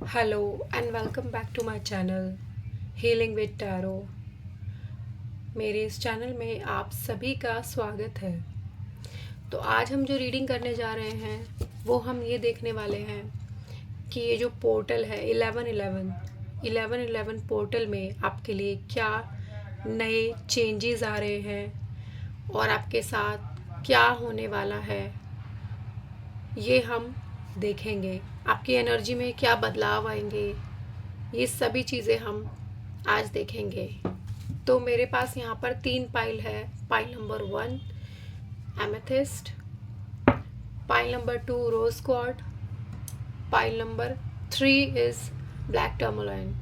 Hello and welcome back to my channel Healing with Tarot। मेरे इस channel में आप सभी का स्वागत है। तो आज हम जो रीडिंग करने जा रहे हैं वो हम ये देखने वाले हैं कि ये जो पोर्टल है 1111 पोर्टल में आपके लिए क्या नए चेंजेस आ रहे हैं और आपके साथ क्या होने वाला है, ये हम देखेंगे। आपकी एनर्जी में क्या बदलाव आएंगे, ये सभी चीज़ें हम आज देखेंगे। तो मेरे पास यहाँ पर 3 पाइल है। Pile number 1 amethyst, pile number 2 rose quartz, pile number 3 is black tourmaline.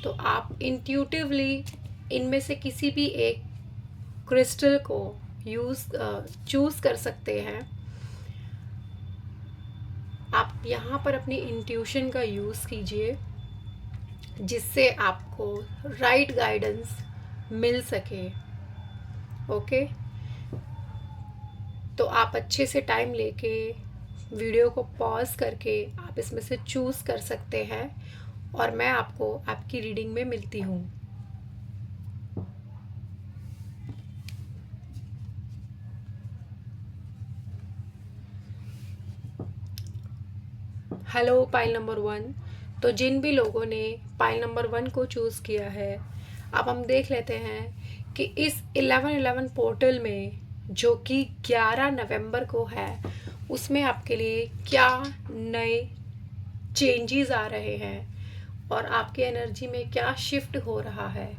तो आप इंट्यूटिवली इनमें से किसी भी एक क्रिस्टल को चूज़ कर सकते हैं। आप यहाँ पर अपनी इंट्यूशन का यूज़ कीजिए जिससे आपको राइट गाइडेंस मिल सके। ओके, तो आप अच्छे से टाइम लेके वीडियो को पॉज करके आप इसमें से चूज़ कर सकते हैं और मैं आपको आपकी रीडिंग में मिलती हूँ। Hello pile number 1। तो जिन भी लोगों ने पाइल नंबर 1 को चूज़ किया है, अब हम देख लेते हैं कि इस 1111 पोर्टल में जो कि 11 नवंबर को है उसमें आपके लिए क्या नए चेंजेस आ रहे हैं और आपकी एनर्जी में क्या शिफ्ट हो रहा है।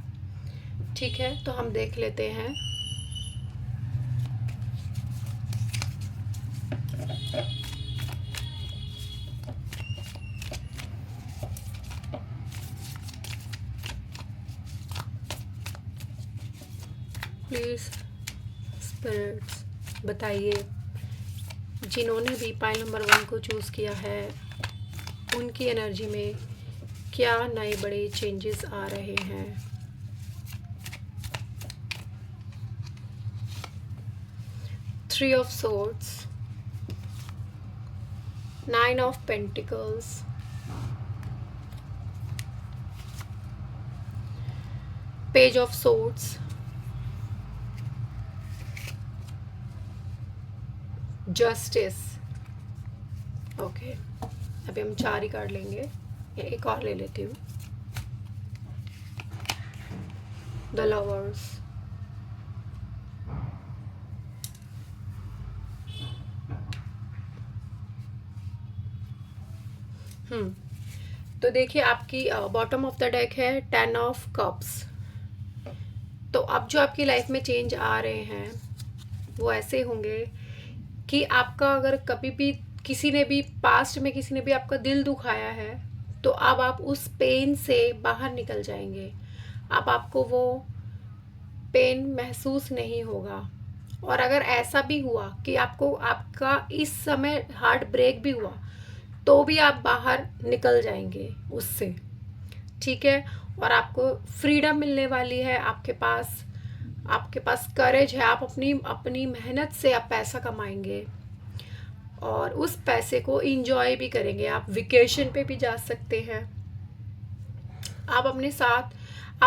ठीक है, तो हम देख लेते हैं। प्लीज़ स्पिरिट्स बताइए, जिन्होंने भी पाइल नंबर 1 को चूज़ किया है उनकी एनर्जी में क्या नए बड़े चेंजेस आ रहे हैं। Three of swords, 9 of pentacles, page of swords, justice. Okay, अभी हम 4 ही कार्ड लेंगे, या एक और ले लेती हूँ। द लवर्स, तो देखिए आपकी बॉटम ऑफ द डेक है 10 ऑफ कप्स। तो अब जो आपकी लाइफ में चेंज आ रहे हैं वो ऐसे होंगे कि आपका अगर कभी भी किसी ने भी पास्ट में किसी ने भी आपका दिल दुखाया है तो अब आप उस पेन से बाहर निकल जाएंगे। अब आपको वो पेन महसूस नहीं होगा। और अगर ऐसा भी हुआ कि आपको आपका इस समय हार्ट ब्रेक भी हुआ तो भी आप बाहर निकल जाएंगे उससे। ठीक है, और आपको फ्रीडम मिलने वाली है। आपके पास करेज है। आप अपनी मेहनत से आप पैसा कमाएंगे और उस पैसे को इंजॉय भी करेंगे। आप वेकेशन पे भी जा सकते हैं। आप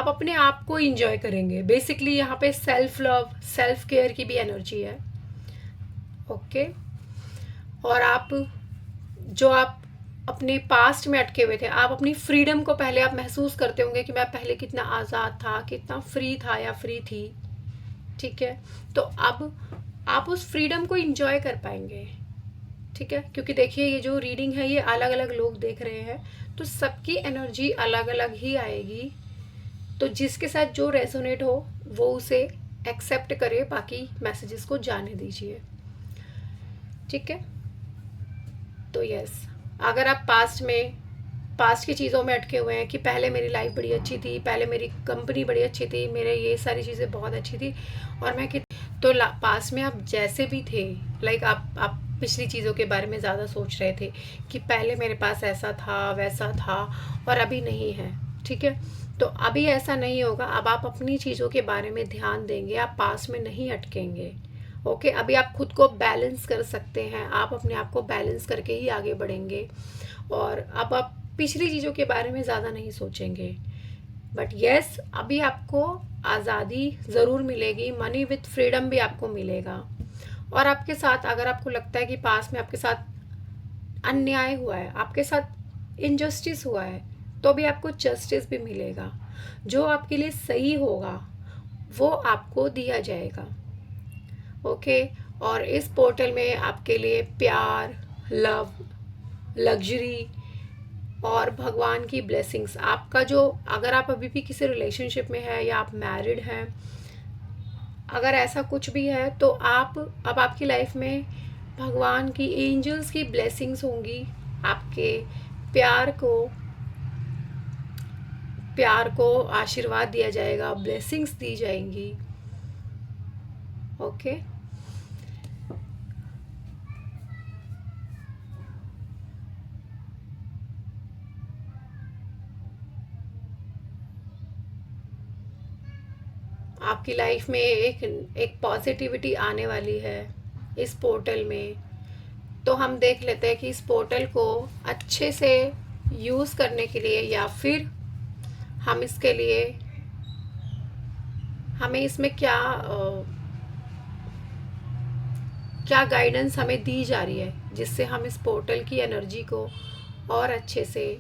अपने आप को इंजॉय करेंगे। बेसिकली यहाँ पे सेल्फ लव, सेल्फ केयर की भी एनर्जी है। ओके, और आप अपने पास्ट में अटके हुए थे, आप अपनी फ्रीडम को पहले आप महसूस करते होंगे कि मैं पहले कितना आज़ाद था, कितना फ्री था या फ्री थी। ठीक है, तो अब आप उस फ्रीडम को इंजॉय कर पाएंगे। ठीक है, क्योंकि देखिए ये जो रीडिंग है ये अलग अलग लोग देख रहे हैं तो सबकी एनर्जी अलग अलग ही आएगी। तो जिसके साथ जो रेजोनेट हो वो उसे एक्सेप्ट करे, बाकी मैसेजेस को जाने दीजिए। ठीक है, तो यस, अगर आप पास्ट की चीज़ों में अटके हुए हैं कि पहले मेरी लाइफ बड़ी अच्छी थी, पहले मेरी कंपनी बड़ी अच्छी थी, मेरे ये सारी चीज़ें बहुत अच्छी थी और मैं तो पास्ट में आप जैसे भी थे, लाइक आप पिछली चीज़ों के बारे में ज़्यादा सोच रहे थे कि पहले मेरे पास ऐसा था वैसा था और अभी नहीं है। ठीक है, तो अभी ऐसा नहीं होगा। अब आप अपनी चीज़ों के बारे में ध्यान देंगे, आप पास्ट में नहीं अटकेंगे। ओके, अभी आप खुद को बैलेंस कर सकते हैं। आप अपने आप को बैलेंस करके ही आगे बढ़ेंगे। और अब आप पिछली चीज़ों के बारे में ज़्यादा नहीं सोचेंगे। बट यस, अभी आपको आज़ादी ज़रूर मिलेगी, मनी विथ फ्रीडम भी आपको मिलेगा। और आपके साथ अगर आपको लगता है कि पास में आपके साथ अन्याय हुआ है, आपके साथ इनजस्टिस हुआ है, तो भी आपको जस्टिस भी मिलेगा। जो आपके लिए सही होगा वो आपको दिया जाएगा। ओके। और इस पोर्टल में आपके लिए प्यार, लव, लग्जरी और भगवान की ब्लेसिंग्स, आपका जो, अगर आप अभी भी किसी रिलेशनशिप में है या आप मैरिड हैं, अगर ऐसा कुछ भी है तो आप अब आपकी लाइफ में भगवान की, एंजल्स की ब्लेसिंग्स होंगी। आपके प्यार को आशीर्वाद दिया जाएगा, ब्लेसिंग्स दी जाएंगी। ओके। आपकी लाइफ में एक पॉजिटिविटी आने वाली है इस पोर्टल में। तो हम देख लेते हैं कि इस पोर्टल को अच्छे से यूज़ करने के लिए, या फिर हम इसके लिए, हमें इसमें क्या गाइडेंस हमें दी जा रही है, जिससे हम इस पोर्टल की एनर्जी को और अच्छे से,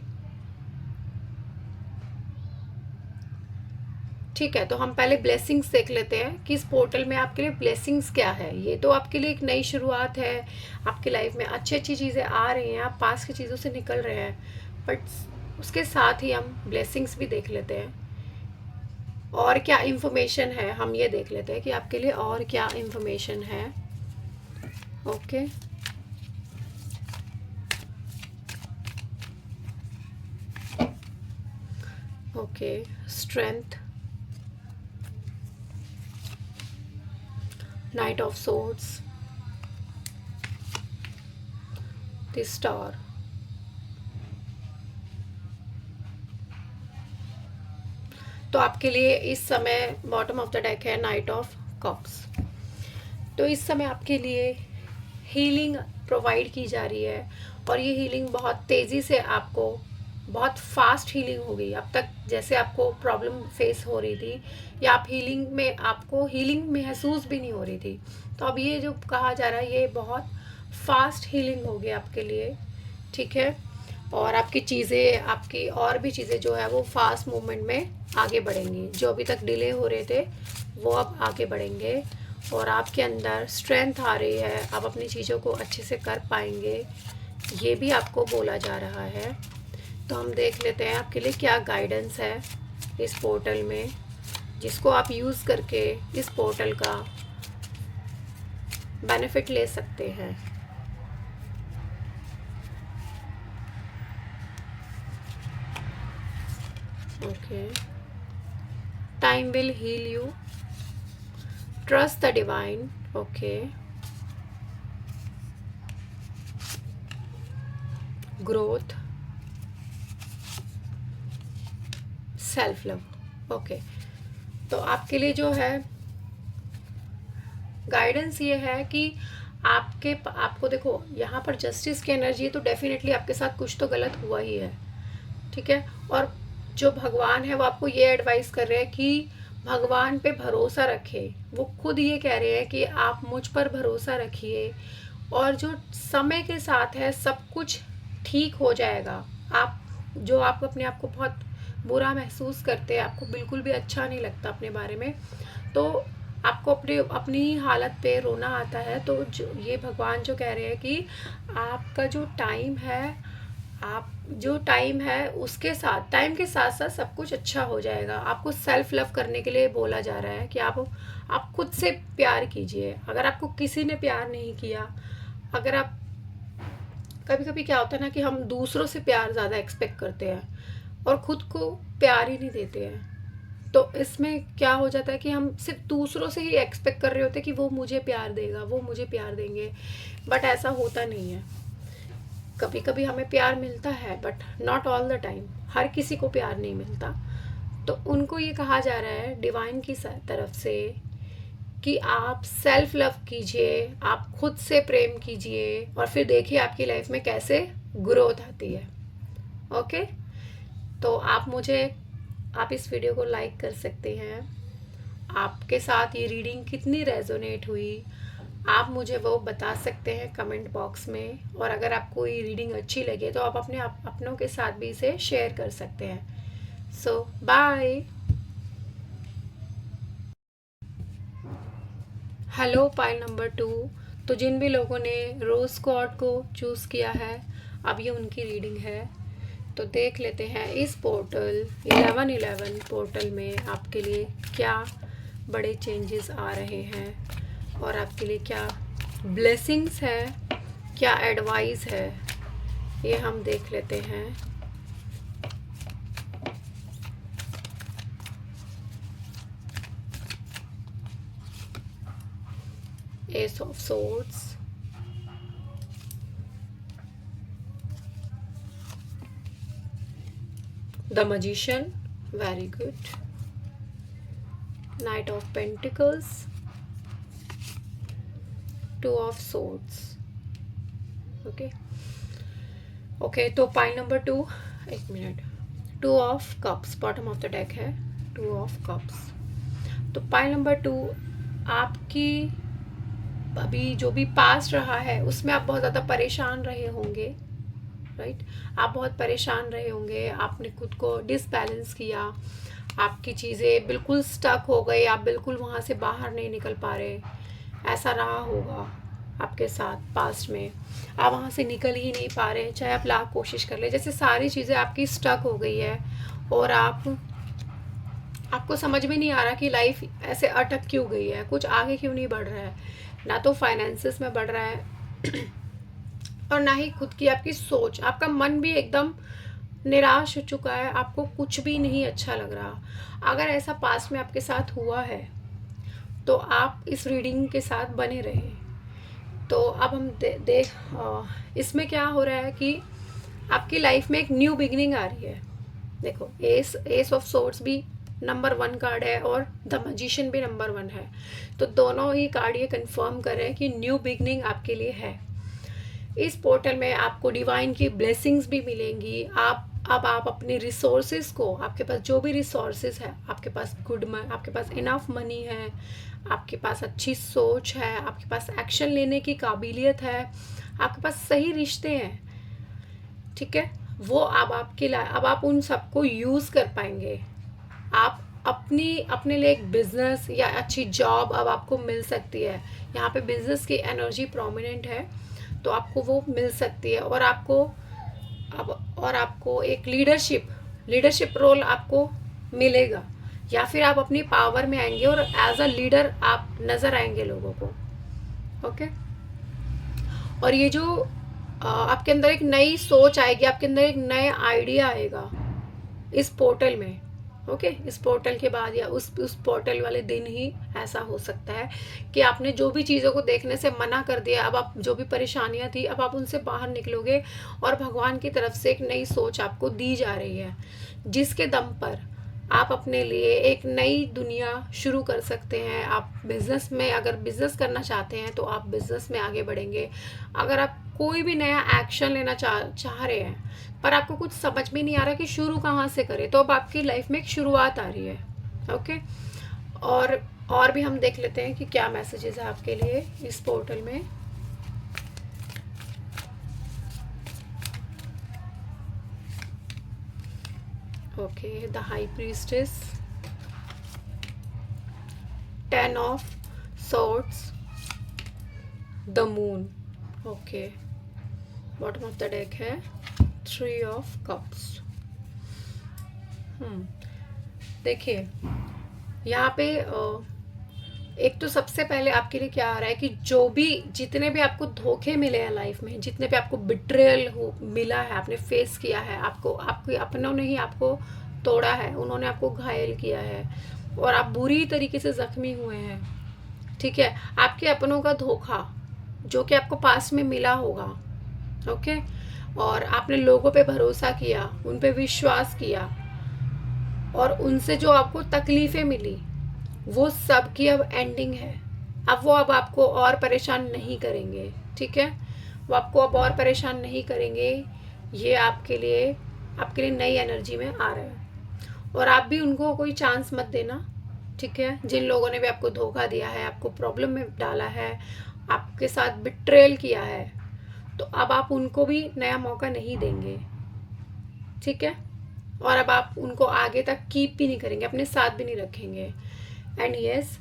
ठीक है। तो हम पहले ब्लेसिंग्स देख लेते हैं कि इस पोर्टल में आपके लिए ब्लेसिंग्स क्या है। ये तो आपके लिए एक नई शुरुआत है, आपकी लाइफ में अच्छी अच्छी चीज़ें आ रही हैं, आप पास की चीज़ों से निकल रहे हैं, बट उसके साथ ही हम ब्लेसिंग्स भी देख लेते हैं। और क्या इन्फॉर्मेशन है हम ये देख लेते हैं कि आपके लिए और क्या इन्फॉर्मेशन है। Okay. Okay. Strength, Knight of Swords, the Star, तो आपके लिए इस समय बॉटम ऑफ द डेक है नाइट ऑफ कप्स। तो इस समय आपके लिए हीलिंग प्रोवाइड की जा रही है, और ये हीलिंग बहुत तेज़ी से आपको, बहुत फास्ट हीलिंग होगी। अब तक जैसे आपको प्रॉब्लम फेस हो रही थी, या आप हीलिंग में, आपको हीलिंग महसूस भी नहीं हो रही थी, तो अब ये जो कहा जा रहा है ये बहुत फास्ट हीलिंग होगी आपके लिए। ठीक है। और आपकी चीज़ें, आपकी और भी चीज़ें जो है वो फास्ट मूवमेंट में आगे बढ़ेंगी। जो अभी तक डिले हो रहे थे वो अब आगे बढ़ेंगे, और आपके अंदर स्ट्रेंथ आ रही है, आप अपनी चीज़ों को अच्छे से कर पाएंगे, ये भी आपको बोला जा रहा है। तो हम देख लेते हैं आपके लिए क्या गाइडेंस है इस पोर्टल में, जिसको आप यूज़ करके इस पोर्टल का बेनिफिट ले सकते हैं। Okay. Time will heal you, trust the divine. Okay. Growth, self love. Okay. तो आपके लिए जो है गाइडेंस ये है कि आपको देखो, यहाँ पर जस्टिस की एनर्जी है, तो डेफिनेटली आपके साथ कुछ तो गलत हुआ ही है। ठीक है। और जो भगवान है वो आपको ये एडवाइस कर रहे हैं कि भगवान पे भरोसा रखें। वो खुद ये कह रहे हैं कि आप मुझ पर भरोसा रखिए, और जो समय के साथ है सब कुछ ठीक हो जाएगा। आप अपने आप को बहुत बुरा महसूस करते हैं, आपको बिल्कुल भी अच्छा नहीं लगता अपने बारे में, तो आपको अपनी ही हालत पे रोना आता है, तो जो ये भगवान जो कह रहे हैं कि आपका जो टाइम है उसके साथ, टाइम के साथ साथ सब कुछ अच्छा हो जाएगा। आपको सेल्फ लव करने के लिए बोला जा रहा है कि आप खुद से प्यार कीजिए। अगर आपको किसी ने प्यार नहीं किया, अगर आप, कभी कभी क्या होता है ना कि हम दूसरों से प्यार ज़्यादा एक्सपेक्ट करते हैं और ख़ुद को प्यार ही नहीं देते हैं, तो इसमें क्या हो जाता है कि हम सिर्फ दूसरों से ही एक्सपेक्ट कर रहे होते हैं कि वो मुझे प्यार देगा, वो मुझे प्यार देंगे, बट ऐसा होता नहीं है। कभी कभी हमें प्यार मिलता है, but not all the time, हर किसी को प्यार नहीं मिलता। तो उनको ये कहा जा रहा है डिवाइन की तरफ से कि आप सेल्फ लव कीजिए, आप खुद से प्रेम कीजिए, और फिर देखिए आपकी लाइफ में कैसे ग्रोथ आती है। ओके, तो आप इस वीडियो को लाइक कर सकते हैं। आपके साथ ये रीडिंग कितनी रेजोनेट हुई आप मुझे वो बता सकते हैं कमेंट बॉक्स में। और अगर आपको ये रीडिंग अच्छी लगे तो आप अपनों के साथ भी इसे शेयर कर सकते हैं। सो बाय। Hello pile number 2। तो जिन भी लोगों ने रोज क्वार्ट को चूज़ किया है, अब ये उनकी रीडिंग है। तो देख लेते हैं इस पोर्टल 1111 पोर्टल में आपके लिए क्या बड़े चेंजेस आ रहे हैं और आपके लिए क्या ब्लेसिंग्स है, क्या एडवाइस है, ये हम देख लेते हैं। S of swords, the magician, very good, night of pentacles, two of swords. Okay, तो पाइल नंबर 2, एक minute, 2 of cups bottom of the deck है, 2 ऑफ कप्स। तो पाइल नंबर 2, आपकी अभी जो भी पास्ट रहा है उसमें आप बहुत ज़्यादा परेशान रहे होंगे, राइट। आप बहुत परेशान रहे होंगे, आपने खुद को डिसबैलेंस किया, आपकी चीज़ें बिल्कुल स्टक हो गई, आप बिल्कुल वहाँ से बाहर नहीं निकल पा रहे। ऐसा रहा होगा आपके साथ पास्ट में, आप वहाँ से निकल ही नहीं पा रहे, चाहे आप लाख कोशिश कर ले, जैसे सारी चीज़ें आपकी स्टक हो गई है और आपको समझ में नहीं आ रहा कि लाइफ ऐसे अटक क्यों गई है, कुछ आगे क्यों नहीं बढ़ रहा है, ना तो फाइनेंसेस में बढ़ रहा है और ना ही खुद की आपकी सोच, आपका मन भी एकदम निराश हो चुका है, आपको कुछ भी नहीं अच्छा लग रहा। अगर ऐसा पास्ट में आपके साथ हुआ है तो आप इस रीडिंग के साथ बने रहें। तो अब हम इसमें क्या हो रहा है कि आपकी लाइफ में एक न्यू बिगिनिंग आ रही है। देखो, एस ऑफ सोर्ड्स भी नंबर 1 कार्ड है और द मैजिशियन भी नंबर 1 है। तो दोनों ही कार्ड ये कंफर्म कर रहे हैं कि न्यू बिगिनिंग आपके लिए है। इस पोर्टल में आपको डिवाइन की ब्लेसिंग्स भी मिलेंगी। अब आप अपने रिसोर्सेज को, आपके पास जो भी रिसोर्सेज है, आपके पास आपके पास इनफ मनी है, आपके पास अच्छी सोच है, आपके पास एक्शन लेने की काबिलियत है, आपके पास सही रिश्ते हैं, ठीक है, वो अब आप उन सबको यूज़ कर पाएंगे। आप अपने लिए एक बिजनेस या अच्छी जॉब अब आपको मिल सकती है। यहाँ पे बिजनेस की एनर्जी प्रोमिनेंट है, तो आपको वो मिल सकती है और आपको एक लीडरशिप रोल आपको मिलेगा, या फिर आप अपनी पावर में आएंगे और एज अ लीडर आप नज़र आएंगे लोगों को। ओके, और ये जो आपके अंदर एक नई सोच आएगी, आपके अंदर एक नया आइडिया आएगा इस पोर्टल में। ओके, इस पोर्टल के बाद या उस पोर्टल वाले दिन ही ऐसा हो सकता है कि आपने जो भी चीज़ों को देखने से मना कर दिया, अब आप जो भी परेशानियां थी अब आप उनसे बाहर निकलोगे और भगवान की तरफ से एक नई सोच आपको दी जा रही है, जिसके दम पर आप अपने लिए एक नई दुनिया शुरू कर सकते हैं। आप बिजनेस में अगर बिजनेस करना चाहते हैं तो आप बिजनेस में आगे बढ़ेंगे। अगर आप कोई भी नया एक्शन लेना चाह रहे हैं पर आपको कुछ समझ में नहीं आ रहा कि शुरू कहाँ से करें, तो अब आपकी लाइफ में एक शुरुआत आ रही है। ओके, और भी हम देख लेते हैं कि क्या मैसेजेस है आपके लिए इस पोर्टल में। Okay, the high priestess, 10 of swords, the moon. Okay, bottom of the deck है 3 ऑफ कप्स। देखिए, यहाँ पे एक तो सबसे पहले आपके लिए क्या आ रहा है कि जितने भी आपको धोखे मिले हैं लाइफ में, जितने भी आपको बिट्रेयल मिला है, आपने फेस किया है, आपके अपनों ने ही आपको तोड़ा है, उन्होंने आपको घायल किया है और आप बुरी तरीके से जख्मी हुए हैं, ठीक है। आपके अपनों का धोखा जो कि आपको पास में मिला होगा, ओके, और आपने लोगों पे भरोसा किया, उन पे विश्वास किया और उनसे जो आपको तकलीफ़ें मिली वो सब की अब एंडिंग है। अब आपको और परेशान नहीं करेंगे, ठीक है, वो आपको अब और परेशान नहीं करेंगे। ये आपके लिए आपके लिए नई एनर्जी में आ रहे हैं। और आप भी उनको कोई चांस मत देना, ठीक है। जिन लोगों ने भी आपको धोखा दिया है, आपको प्रॉब्लम में डाला है, आपके साथ बिट्रेल किया है, तो अब आप उनको भी नया मौका नहीं देंगे, ठीक है। और अब आप उनको आगे तक कीप भी नहीं करेंगे, अपने साथ भी नहीं रखेंगे। एंड यस,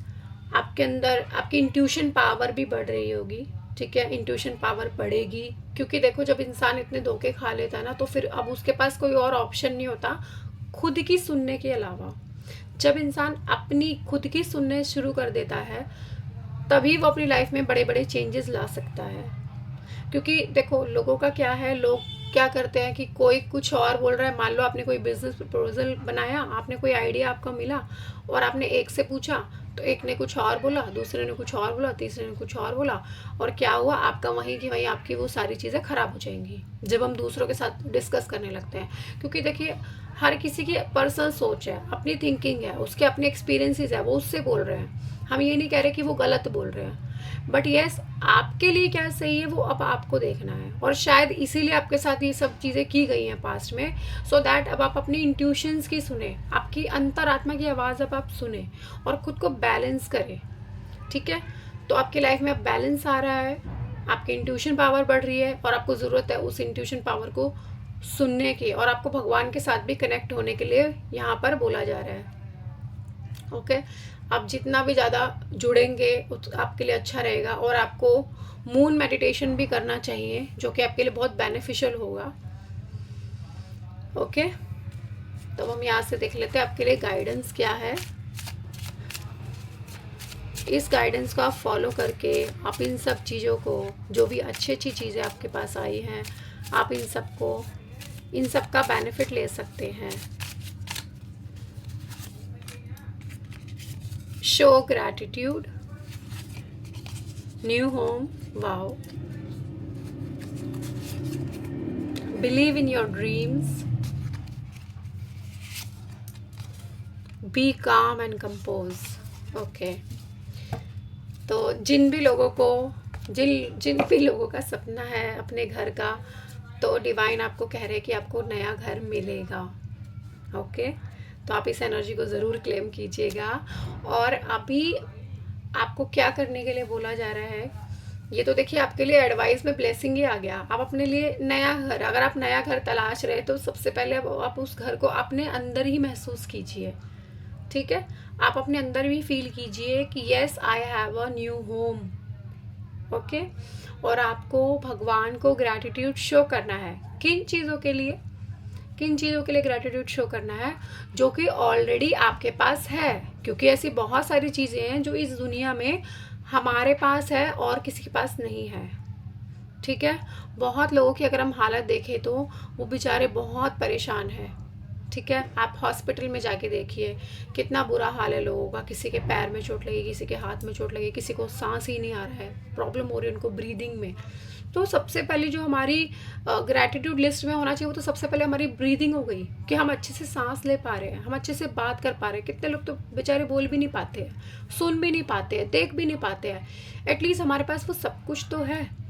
आपके अंदर आपकी इंट्यूशन पावर भी बढ़ रही होगी, ठीक है। इंट्यूशन पावर बढ़ेगी, क्योंकि देखो जब इंसान इतने धोखे खा लेता है ना, तो फिर अब उसके पास कोई और ऑप्शन नहीं होता खुद की सुनने के अलावा। जब इंसान अपनी खुद की सुनने शुरू कर देता है, तभी वो अपनी लाइफ में बड़े बड़े चेंजेस ला सकता है। क्योंकि देखो लोगों का क्या है, लोग क्या करते हैं कि कोई कुछ और बोल रहा है। मान लो आपने कोई बिजनेस प्रपोजल बनाया, आपने कोई आइडिया आपको मिला, और आपने एक से पूछा, तो एक ने कुछ और बोला, दूसरे ने कुछ और बोला, तीसरे ने कुछ और बोला, और क्या हुआ, आपका वहीं की वहीं आपकी वो सारी चीज़ें ख़राब हो जाएंगी जब हम दूसरों के साथ डिस्कस करने लगते हैं। क्योंकि देखिए हर किसी की पर्सनल सोच है, अपनी थिंकिंग है, उसके अपने एक्सपीरियंसेस है, वो उससे बोल रहे हैं। हम ये नहीं कह रहे कि वो गलत बोल रहे हैं, बट यस आपके लिए क्या सही है वो अब आपको देखना है। और शायद इसीलिए आपके साथ ये सब चीज़ें की गई हैं पास्ट में, सो दैट अब आप अपनी इंट्यूशंस की सुने, आपकी अंतरात्मा की आवाज़ अब आप सुने और खुद को बैलेंस करें, ठीक है। तो आपकी लाइफ में अब बैलेंस आ रहा है, आपकी इंट्यूशन पावर बढ़ रही है, और आपको ज़रूरत है उस इंट्यूशन पावर को सुनने की, और आपको भगवान के साथ भी कनेक्ट होने के लिए यहाँ पर बोला जा रहा है, ओके। आप जितना भी ज़्यादा जुड़ेंगे आपके लिए अच्छा रहेगा। और आपको मून मेडिटेशन भी करना चाहिए, जो कि आपके लिए बहुत बेनिफिशियल होगा, ओके। तो हम यहाँ से देख लेते हैं आपके लिए गाइडेंस क्या है। इस गाइडेंस को आप फॉलो करके आप इन सब चीज़ों को, जो भी अच्छी अच्छी चीज़ें आपके पास आई हैं, आप इन सब का बेनिफिट ले सकते हैं। Show gratitude, new home, wow, believe in your dreams, be calm and compose, okay. तो जिन भी लोगों का सपना है अपने घर का, तो डिवाइन आपको कह रहे हैं कि आपको नया घर मिलेगा, ओके। तो आप इस एनर्जी को ज़रूर क्लेम कीजिएगा। और अभी आपको क्या करने के लिए बोला जा रहा है, ये तो देखिए आपके लिए एडवाइस में ब्लेसिंग ही आ गया। आप अपने लिए नया घर, अगर आप नया घर तलाश रहे, तो सबसे पहले आप उस घर को अपने अंदर ही महसूस कीजिए, ठीक है। आप अपने अंदर भी फील कीजिए कि yes I have a new home, okay. और आपको भगवान को ग्रैटिट्यूड शो करना है। किन चीज़ों के लिए ग्रैटिट्यूड शो करना है? जो कि ऑलरेडी आपके पास है, क्योंकि ऐसी बहुत सारी चीज़ें हैं जो इस दुनिया में हमारे पास है और किसी के पास नहीं है, ठीक है। बहुत लोगों की अगर हम हालत देखें तो वो बेचारे बहुत परेशान हैं, ठीक है। आप हॉस्पिटल में जाके देखिए कितना बुरा हाल है लोगों का। किसी के पैर में चोट लगी, किसी के हाथ में चोट लगी, किसी को सांस ही नहीं आ रहा है, प्रॉब्लम हो रही है उनको ब्रीदिंग में। तो सबसे पहले जो हमारी ग्रैटिट्यूड लिस्ट में होना चाहिए, वो तो सबसे पहले हमारी ब्रीदिंग हो गई, कि हम अच्छे से सांस ले पा रहे हैं, हम अच्छे से बात कर पा रहे हैं। कितने लोग तो बेचारे बोल भी नहीं पाते हैं, सुन भी नहीं पाते हैं, देख भी नहीं पाते हैं। एटलीस्ट हमारे पास वो सब कुछ तो है।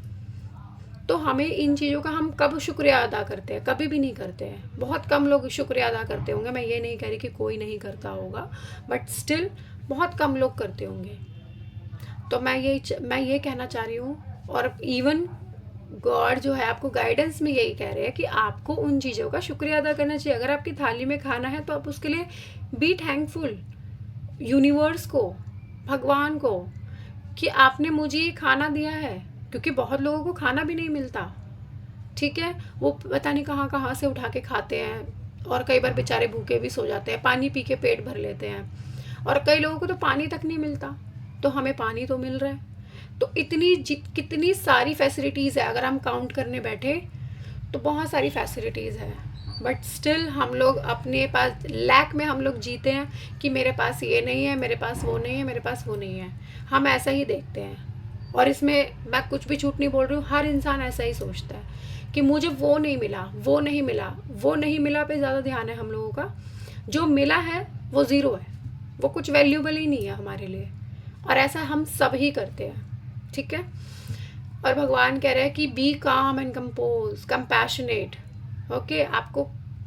तो हमें इन चीज़ों का हम कब शुक्रिया अदा करते हैं? कभी भी नहीं करते हैं। बहुत कम लोग शुक्रिया अदा करते होंगे, मैं ये नहीं कह रही कि कोई नहीं करता होगा, बट स्टिल बहुत कम लोग करते होंगे। तो मैं ये कहना चाह रही हूँ, और इवन गॉड जो है आपको गाइडेंस में यही कह रहे हैं कि आपको उन चीज़ों का शुक्रिया अदा करना चाहिए। अगर आपकी थाली में खाना है तो आप उसके लिए बी थैंकफुल यूनिवर्स को, भगवान को, कि आपने मुझे ये खाना दिया है। क्योंकि बहुत लोगों को खाना भी नहीं मिलता, ठीक है। वो पता नहीं कहाँ कहाँ से उठा के खाते हैं, और कई बार बेचारे भूखे भी सो जाते हैं, पानी पी के पेट भर लेते हैं। और कई लोगों को तो पानी तक नहीं मिलता, तो हमें पानी तो मिल रहा है। तो कितनी सारी फैसिलिटीज़ है, अगर हम काउंट करने बैठे तो बहुत सारी फैसिलिटीज़ है, बट स्टिल हम लोग अपने पास लैक में हम लोग जीते हैं कि मेरे पास ये नहीं है, मेरे पास वो नहीं है, मेरे पास वो नहीं है। हम ऐसा ही देखते हैं, और इसमें मैं कुछ भी झूठ नहीं बोल रही हूँ। हर इंसान ऐसा ही सोचता है कि मुझे वो नहीं मिला, वो नहीं मिला, वो नहीं मिला पे ज़्यादा ध्यान है हम लोगों का। जो मिला है वो ज़ीरो है, वो कुछ वैल्यूबल ही नहीं है हमारे लिए, और ऐसा हम सब ही करते हैं, ठीक है। और भगवान कह रहे हैं कि B calm and compose, compassionate, okay. आपको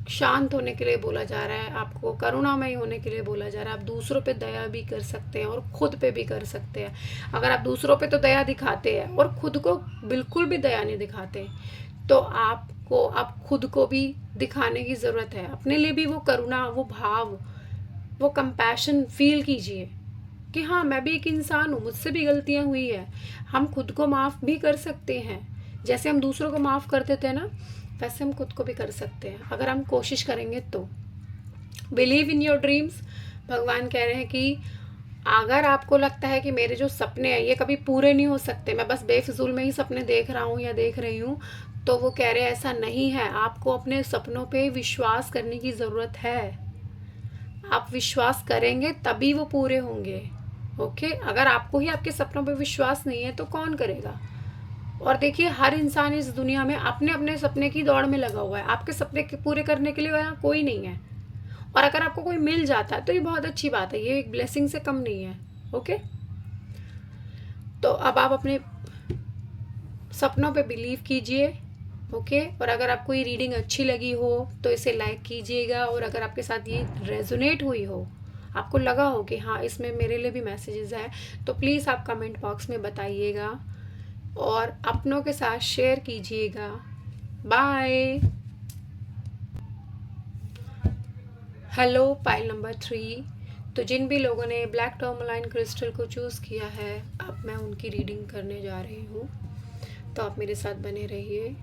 शांत होने के लिए बोला जा रहा है, आपको करुणामय होने के लिए बोला जा रहा है। आप दूसरों पे दया भी कर सकते हैं और खुद पे भी कर सकते हैं। अगर आप दूसरों पे तो दया दिखाते हैं और खुद को बिल्कुल भी दया नहीं दिखाते, तो आपको आप खुद को भी दिखाने की ज़रूरत है। अपने लिए भी वो करुणा, वो भाव, वो कंपैशन फील कीजिए कि हाँ, मैं भी एक इंसान हूँ, मुझसे भी गलतियाँ हुई है। हम खुद को माफ़ भी कर सकते हैं। जैसे हम दूसरों को माफ़ कर देते हैं ना, वैसे हम खुद को भी कर सकते हैं अगर हम कोशिश करेंगे तो। Believe in your dreams. भगवान कह रहे हैं कि अगर आपको लगता है कि मेरे जो सपने हैं ये कभी पूरे नहीं हो सकते, मैं बस बेफिजूल में ही सपने देख रहा हूँ या देख रही हूँ, तो वो कह रहे हैं ऐसा नहीं है। आपको अपने सपनों पे विश्वास करने की ज़रूरत है। आप विश्वास करेंगे तभी वो पूरे होंगे। ओके, अगर आपको ही आपके सपनों पे विश्वास नहीं है तो कौन करेगा। और देखिए, हर इंसान इस दुनिया में अपने अपने सपने की दौड़ में लगा हुआ है। आपके सपने पूरे करने के लिए यहाँ कोई नहीं है। और अगर आपको कोई मिल जाता है तो ये बहुत अच्छी बात है, ये एक ब्लेसिंग से कम नहीं है। ओके, तो अब आप अपने सपनों पे बिलीव कीजिए। ओके, और अगर आपको ये रीडिंग अच्छी लगी हो तो इसे लाइक कीजिएगा। और अगर आपके साथ ये रेजोनेट हुई हो, आपको लगा हो कि हाँ, इसमें मेरे लिए भी मैसेजेस हैं, तो प्लीज़ आप कमेंट बॉक्स में बताइएगा और अपनों के साथ शेयर कीजिएगा। बाय। Hello pile number 3। तो जिन भी लोगों ने ब्लैक टर्मलाइन क्रिस्टल को चूज़ किया है, अब मैं उनकी रीडिंग करने जा रही हूँ, तो आप मेरे साथ बने रहिए।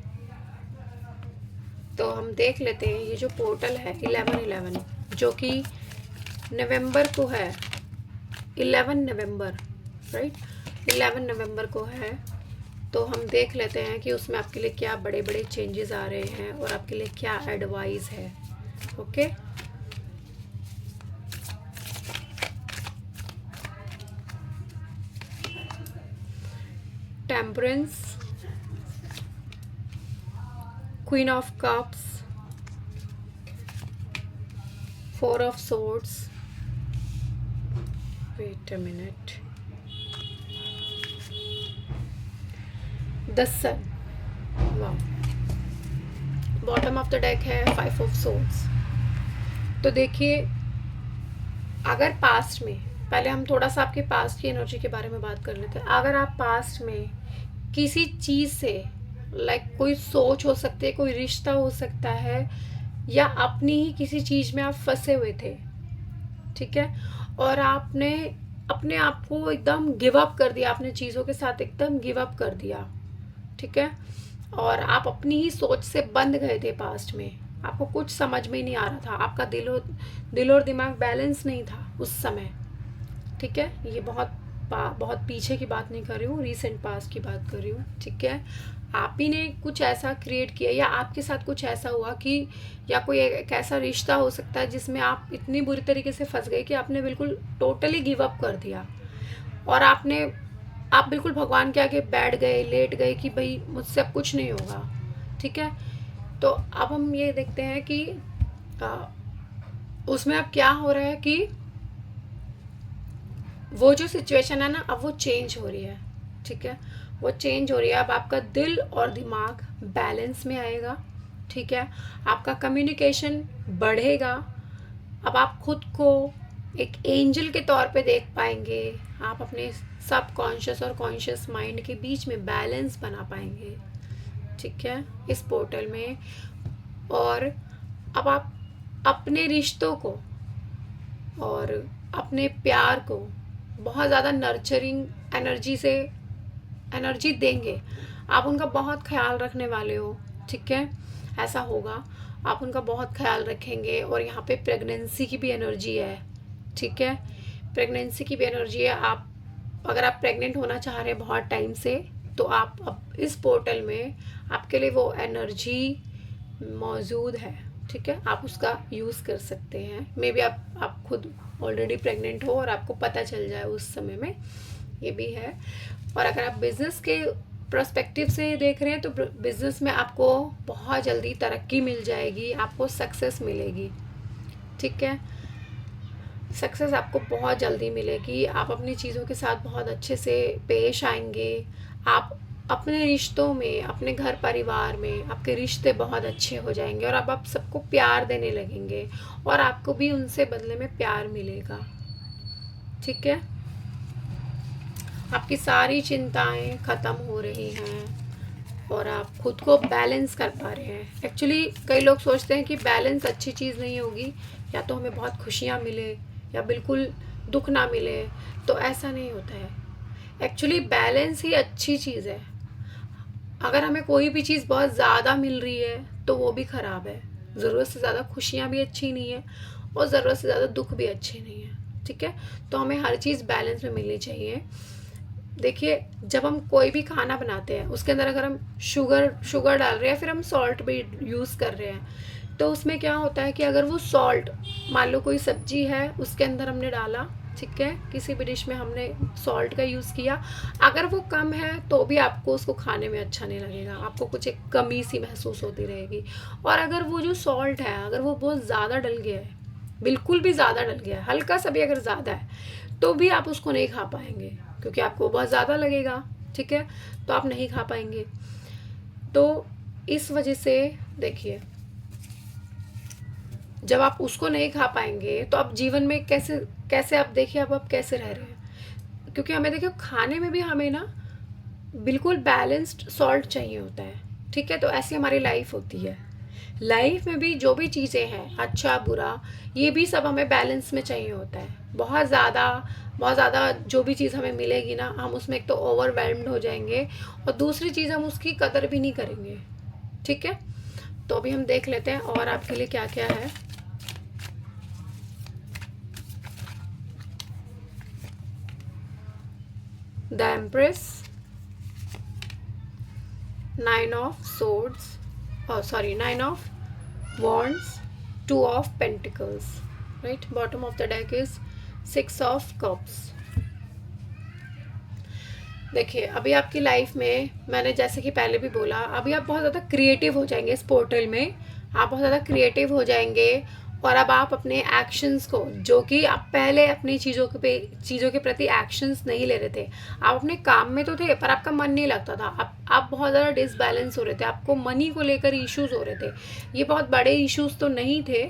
तो हम देख लेते हैं ये जो पोर्टल है 11/11, जो कि नवंबर को है, 11 नवंबर, राइट, 11 नवंबर को है। तो हम देख लेते हैं कि उसमें आपके लिए क्या बड़े बड़े चेंजेस आ रहे हैं और आपके लिए क्या एडवाइस है। Okay, temperance, queen of cups, 4 of swords, wait a minute, the sun, वाह, बॉटम ऑफ द डेक है 5 ऑफ सोर्ड्स। तो देखिए, अगर पास्ट में, पहले हम थोड़ा सा आपके पास्ट की एनर्जी के बारे में बात कर लेते हैं। अगर आप पास्ट में किसी चीज़ से, लाइक कोई सोच हो सकती है, कोई रिश्ता हो सकता है, या अपनी ही किसी चीज़ में आप फंसे हुए थे, ठीक है, और आपने अपने आप को एकदम गिव अप कर दिया, आपने चीज़ों के साथ एकदम गिव अप कर दिया, ठीक है, और आप अपनी ही सोच से बंध गए थे पास्ट में, आपको कुछ समझ में ही नहीं आ रहा था, आपका दिल और दिमाग बैलेंस नहीं था उस समय, ठीक है। ये बहुत पीछे की बात नहीं कर रही हूँ, रीसेंट पास्ट की बात कर रही हूँ, ठीक है। आप ही ने कुछ ऐसा क्रिएट किया या आपके साथ कुछ ऐसा हुआ कि, या कोई एक ऐसा रिश्ता हो सकता है जिसमें आप इतनी बुरी तरीके से फंस गए कि आपने बिल्कुल टोटली गिव अप कर दिया, और आप बिल्कुल भगवान के आगे बैठ गए, लेट गए कि भाई मुझसे अब कुछ नहीं होगा, ठीक है। तो अब हम ये देखते हैं कि उसमें अब क्या हो रहा है कि वो जो सिचुएशन है ना, अब वो चेंज हो रही है, ठीक है, वो चेंज हो रही है। अब आपका दिल और दिमाग बैलेंस में आएगा, ठीक है, आपका कम्युनिकेशन बढ़ेगा। अब आप खुद को एक एंजल के तौर पे देख पाएंगे, आप अपने सब कॉन्शियस और कॉन्शियस माइंड के बीच में बैलेंस बना पाएंगे, ठीक है, इस पोर्टल में। और अब आप अपने रिश्तों को और अपने प्यार को बहुत ज़्यादा नर्चरिंग एनर्जी देंगे, आप उनका बहुत ख्याल रखने वाले हो, ठीक है, ऐसा होगा, आप उनका बहुत ख्याल रखेंगे। और यहाँ पे प्रेगनेंसी की भी एनर्जी है, ठीक है, प्रेगनेंसी की भी एनर्जी है। आप अगर आप प्रेग्नेंट होना चाह रहे हैं बहुत टाइम से, तो आप अब इस पोर्टल में आपके लिए वो एनर्जी मौजूद है, ठीक है, आप उसका यूज़ कर सकते हैं। मे बी आप खुद ऑलरेडी प्रेग्नेंट हो और आपको पता चल जाए उस समय में, ये भी है। और अगर आप बिज़नेस के पर्सपेक्टिव से देख रहे हैं तो बिज़नेस में आपको बहुत जल्दी तरक्की मिल जाएगी, आपको सक्सेस मिलेगी, ठीक है, सक्सेस आपको बहुत जल्दी मिलेगी। आप अपनी चीज़ों के साथ बहुत अच्छे से पेश आएंगे, आप अपने रिश्तों में, अपने घर परिवार में आपके रिश्ते बहुत अच्छे हो जाएंगे और अब आप सबको प्यार देने लगेंगे और आपको भी उनसे बदले में प्यार मिलेगा। ठीक है, आपकी सारी चिंताएं खत्म हो रही हैं और आप खुद को बैलेंस कर पा रहे हैं। एक्चुअली कई लोग सोचते हैं कि बैलेंस अच्छी चीज़ नहीं होगी, या तो हमें बहुत खुशियाँ मिले या बिल्कुल दुख ना मिले, तो ऐसा नहीं होता है। एक्चुअली बैलेंस ही अच्छी चीज़ है। अगर हमें कोई भी चीज़ बहुत ज़्यादा मिल रही है तो वो भी ख़राब है। ज़रूरत से ज़्यादा खुशियाँ भी अच्छी नहीं है और ज़रूरत से ज़्यादा दुख भी अच्छे नहीं है। ठीक है, तो हमें हर चीज़ बैलेंस में मिलनी चाहिए। देखिए, जब हम कोई भी खाना बनाते हैं उसके अंदर अगर हम शुगर डाल रहे हैं, फिर हम सॉल्ट भी यूज़ कर रहे हैं, तो उसमें क्या होता है कि अगर वो सॉल्ट, मान लो कोई सब्जी है उसके अंदर हमने डाला, ठीक है, किसी भी डिश में हमने सॉल्ट का यूज़ किया, अगर वो कम है तो भी आपको उसको खाने में अच्छा नहीं लगेगा, आपको कुछ एक कमी सी महसूस होती रहेगी। और अगर वो जो सॉल्ट है अगर वो बहुत ज़्यादा डल गया है, बिल्कुल भी ज़्यादा डल गया है, हल्का सा भी अगर ज़्यादा है, तो भी आप उसको नहीं खा पाएंगे क्योंकि आपको बहुत ज़्यादा लगेगा। ठीक है, तो आप नहीं खा पाएंगे। तो इस वजह से देखिए, जब आप उसको नहीं खा पाएंगे तो आप जीवन में कैसे कैसे आप देखिए अब आप कैसे रह रहे हैं, क्योंकि हमें देखिए खाने में भी हमें ना बिल्कुल बैलेंस्ड सॉल्ट चाहिए होता है। ठीक है, तो ऐसी हमारी लाइफ होती है। लाइफ में भी जो भी चीज़ें हैं, अच्छा बुरा, ये भी सब हमें बैलेंस में चाहिए होता है। बहुत ज़्यादा जो भी चीज़ हमें मिलेगी ना, हम उसमें एक तो ओवरवेल्म्ड हो जाएंगे और दूसरी चीज़ हम उसकी कदर भी नहीं करेंगे। ठीक है, तो अभी हम देख लेते हैं और आपके लिए क्या क्या है। The empress, 9 of swords, nine of wands, 2 of pentacles, right? Bottom of the deck is 6 of cups. देखिए, अभी आपकी लाइफ में मैंने जैसे कि पहले भी बोला, अभी आप बहुत ज़्यादा क्रिएटिव हो जाएंगे इस पोर्टल में। आप बहुत ज़्यादा क्रिएटिव हो जाएंगे और अब आप अपने एक्शंस को, जो कि आप पहले अपनी चीज़ों के प्रति एक्शंस नहीं ले रहे थे, आप अपने काम में तो थे पर आपका मन नहीं लगता था, आप बहुत ज़्यादा डिसबैलेंस हो रहे थे, आपको मनी को लेकर इश्यूज हो रहे थे। ये बहुत बड़े इश्यूज तो नहीं थे,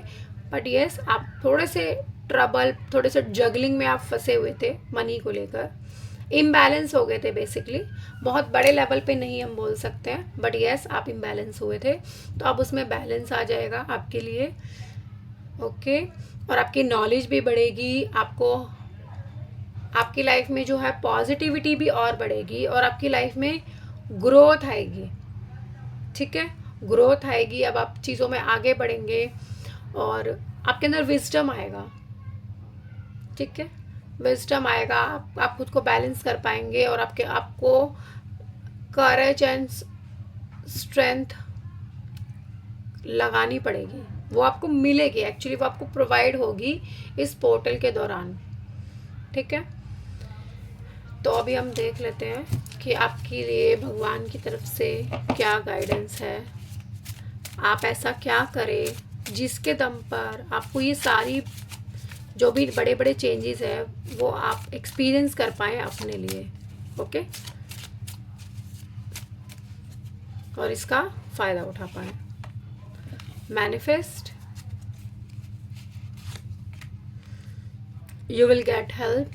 बट येस, आप थोड़े से जगलिंग में आप फंसे हुए थे, मनी को लेकर इम्बैलेंस हो गए थे बेसिकली। बहुत बड़े लेवल पे नहीं हम बोल सकते हैं, बट येस आप इम्बैलेंस हुए थे, तो अब उसमें बैलेंस आ जाएगा आपके लिए। ओके, और आपकी नॉलेज भी बढ़ेगी, आपको आपकी लाइफ में जो है पॉजिटिविटी भी और बढ़ेगी और आपकी लाइफ में ग्रोथ आएगी। ठीक है, ग्रोथ आएगी, अब आप चीज़ों में आगे बढ़ेंगे और आपके अंदर विजडम आएगा। ठीक है, विजडम आएगा, आप खुद को बैलेंस कर पाएंगे और आपको करेज एंड स्ट्रेंथ लगानी पड़ेगी, वो आपको मिलेगी, एक्चुअली वो आपको प्रोवाइड होगी इस पोर्टल के दौरान। ठीक है, तो अभी हम देख लेते हैं कि आपके लिए भगवान की तरफ से क्या गाइडेंस है। आप ऐसा क्या करें जिसके दम पर आपको ये सारी जो भी बड़े बड़े चेंजेस है वो आप एक्सपीरियंस कर पाएँ अपने लिए। ओके, और इसका फ़ायदा उठा पाएँ। Manifest, you will get help,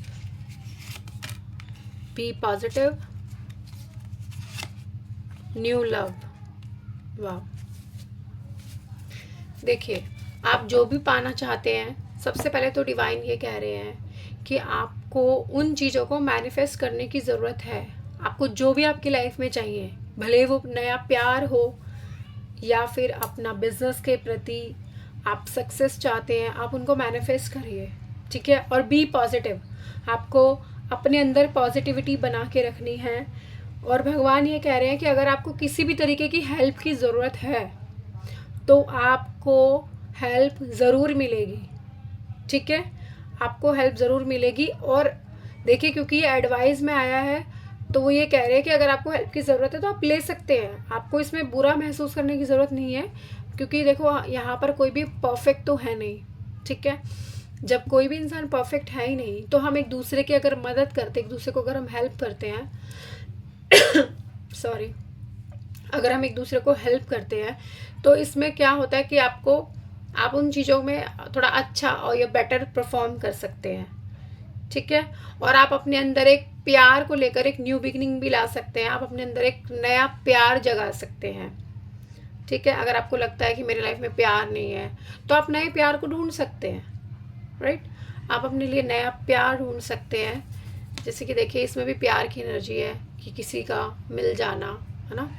be positive, new love. वाह, देखिए, आप जो भी पाना चाहते हैं, सबसे पहले तो डिवाइन ये कह रहे हैं कि आपको उन चीज़ों को मैनिफेस्ट करने की ज़रूरत है। आपको जो भी आपकी लाइफ में चाहिए, भले वो नया प्यार हो या फिर अपना बिजनेस के प्रति आप सक्सेस चाहते हैं, आप उनको मैनिफेस्ट करिए। ठीक है, और बी पॉजिटिव, आपको अपने अंदर पॉजिटिविटी बना के रखनी है। और भगवान ये कह रहे हैं कि अगर आपको किसी भी तरीके की हेल्प की ज़रूरत है तो आपको हेल्प ज़रूर मिलेगी। ठीक है, आपको हेल्प ज़रूर मिलेगी। और देखिए, क्योंकि ये एडवाइस में आया है तो वो ये कह रहे हैं कि अगर आपको हेल्प की ज़रूरत है तो आप ले सकते हैं, आपको इसमें बुरा महसूस करने की ज़रूरत नहीं है, क्योंकि देखो यहाँ पर कोई भी परफेक्ट तो है नहीं। ठीक है, जब कोई भी इंसान परफेक्ट है ही नहीं तो हम एक दूसरे की अगर मदद करते, एक दूसरे को अगर हम हेल्प करते हैं सॉरी, अगर हम एक दूसरे को हेल्प करते हैं तो इसमें क्या होता है कि आप उन चीज़ों में थोड़ा अच्छा और या बेटर परफॉर्म कर सकते हैं, ठीक है। और आप अपने अंदर एक प्यार को लेकर एक न्यू बिगनिंग भी ला सकते हैं, आप अपने अंदर एक नया प्यार जगा सकते हैं, ठीक है। अगर आपको लगता है कि मेरी लाइफ में प्यार नहीं है तो आप नए प्यार को ढूंढ सकते हैं, राइट। आप अपने लिए नया प्यार ढूंढ सकते हैं। जैसे कि देखिए इसमें भी प्यार की एनर्जी है कि किसी का मिल जाना, है ना।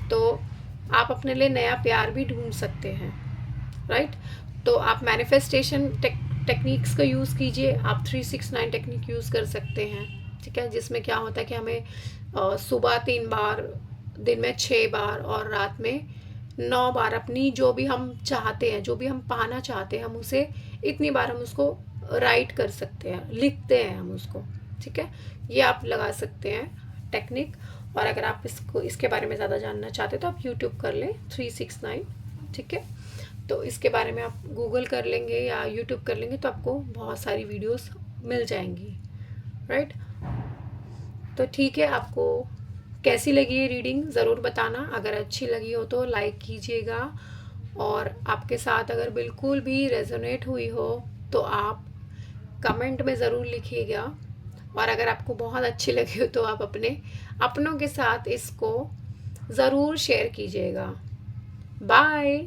तो आप अपने लिए नया प्यार भी ढूंढ सकते हैं, राइट। तो आप मैनिफेस्टेशन टेक्निक्स का यूज़ कीजिए, आप 369 टेक्निक यूज़ कर सकते हैं, ठीक है। जिसमें क्या होता है कि हमें सुबह 3 बार, दिन में 6 बार और रात में 9 बार अपनी जो भी हम चाहते हैं, जो भी हम पाना चाहते हैं, हम उसे इतनी बार हम उसको राइट कर सकते हैं, लिखते हैं हम उसको, ठीक है। ये आप लगा सकते हैं टेक्निक। और अगर आप इसके बारे में ज़्यादा जानना चाहते हैं तो आप यूट्यूब कर लें 369, ठीक है। तो इसके बारे में आप गूगल कर लेंगे या यूट्यूब कर लेंगे तो आपको बहुत सारी वीडियोस मिल जाएंगी, राइट। तो ठीक है, आपको कैसी लगी ये रीडिंग ज़रूर बताना। अगर अच्छी लगी हो तो लाइक कीजिएगा, और आपके साथ अगर बिल्कुल भी रेजोनेट हुई हो तो आप कमेंट में ज़रूर लिखिएगा। और अगर आपको बहुत अच्छी लगी हो तो आप अपने अपनों के साथ इसको ज़रूर शेयर कीजिएगा। बाय।